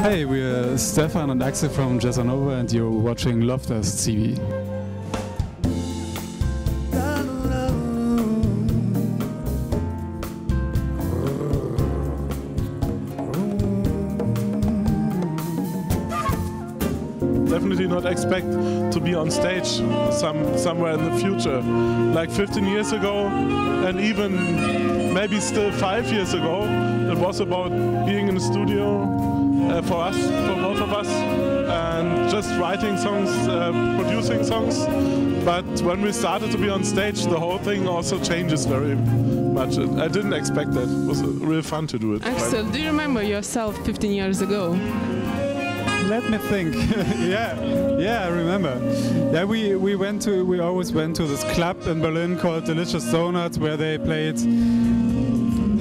Hey, we're Stefan and Axel from Jazzanova and you're watching Loftas TV. Definitely not expect to be on stage somewhere in the future. Like 15 years ago, and even maybe still 5 years ago, it was about being in the studio for us, for both of us, and just writing songs, producing songs. But when we started to be on stage, the whole thing also changes very much. I didn't expect that. It was real fun to do it. Axel, do you remember yourself 15 years ago? Let me think. yeah, I remember. Yeah, we always went to this club in Berlin called Delicious Donuts, where they played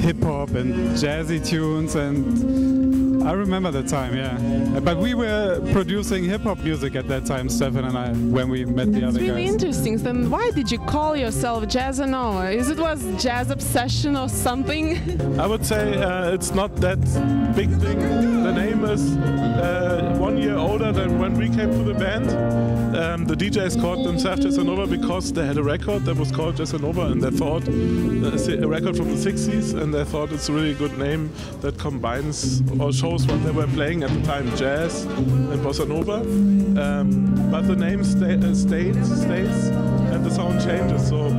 hip hop and jazzy tunes, and I remember that time. Yeah, but we were producing hip hop music at that time, Stefan and I, when we met the other guys. It's really interesting. Then why did you call yourself Jazzanova? It was jazz obsession or something? I would say it's not that big thing. The name is 1 year older than when we came to the band. The DJs called themselves Jazzanova because they had a record that was called Jazzanova, and they thought a record from the 60s, and they thought it's a really good name that combines or shows what they were playing at the time, jazz and bossa nova. But the name stays and the sound changes. So.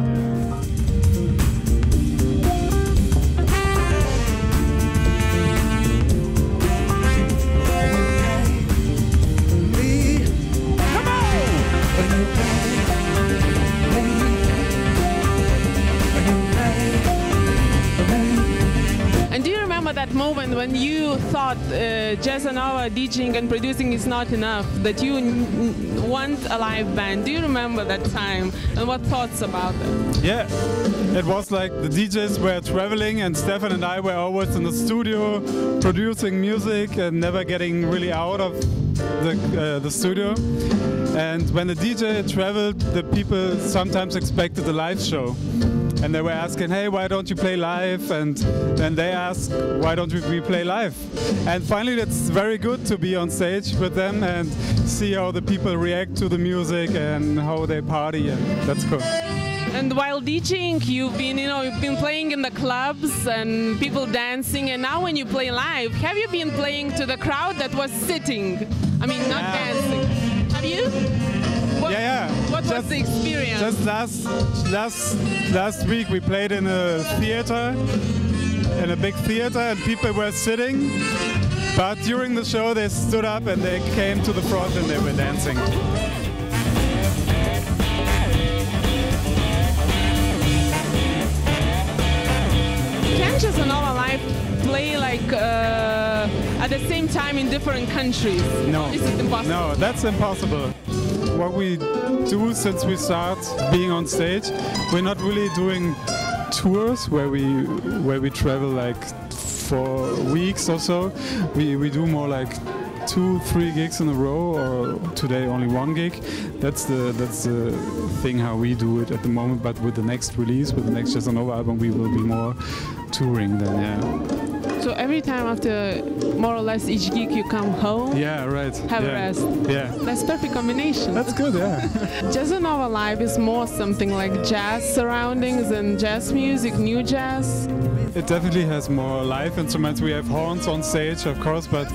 That moment when you thought Jazzanova DJing and producing is not enough, that you want a live band. Do you remember that time and what thoughts about it? Yeah, it was like the DJs were traveling and Stefan and I were always in the studio producing music and never getting really out of the studio. And when the DJ traveled, the people sometimes expected a live show. And they were asking, hey, why don't you play live? And then they asked, why don't we play live? And finally, it's very good to be on stage with them and see how the people react to the music and how they party, and that's cool. And while DJing, you've been playing in the clubs and people dancing. And now when you play live, have you been playing to the crowd that was sitting? I mean, not dancing. Have you? What was the experience? Just last week we played in a theater, in a big theater, and people were sitting. But during the show they stood up and they came to the front and they were dancing. Can Jazzanova live play like at the same time in different countries? No. Is it impossible? No, that's impossible. What we do since we start being on stage, we're not really doing tours where we travel like for weeks or so. We do more like 2-3 gigs in a row, or today only 1 gig. That's the thing how we do it at the moment. But with the next release, with the next Jazzanova album, we will be more touring then. Yeah. So every time after more or less each gig you come home? Yeah, right. Have a rest? Yeah. That's perfect combination. That's good, yeah. Jazzanova Live is more something like jazz surroundings and jazz music, new jazz? It definitely has more live instruments. We have horns on stage, of course, but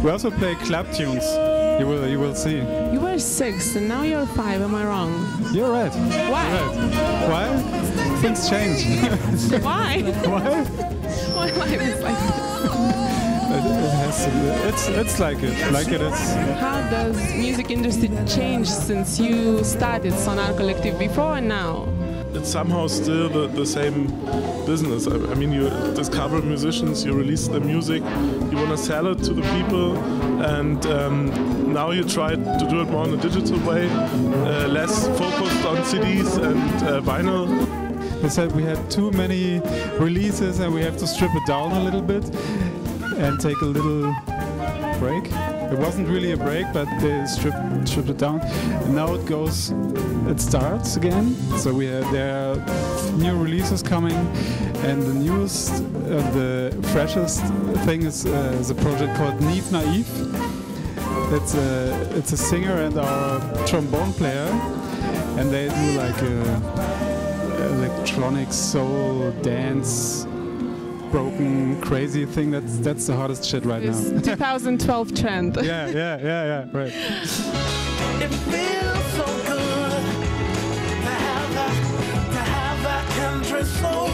we also play club tunes. You will see. You were 6 and now you're 5, am I wrong? You're right. Why? You're right. Why? Things change. Why? Why? Why life is like this? It's like it. Like it is. How does music industry change since you started Sonar Collective before and now? It's somehow still the same business. I mean, you discover musicians, you release their music, you want to sell it to the people, and now you try to do it more in a digital way, less focused on CDs and vinyl. They said we had too many releases and we have to strip it down a little bit and take a little break. It wasn't really a break, but they stripped it down. And now it goes it starts again. So there are new releases coming, and the newest, the freshest thing is a project called Neve Naive. It's a singer and our trombone player, and they do like electronic soul dance, broken, crazy thing. That's the hottest shit right now. 2012 trend. Yeah, right. It feels so good to have that country soul.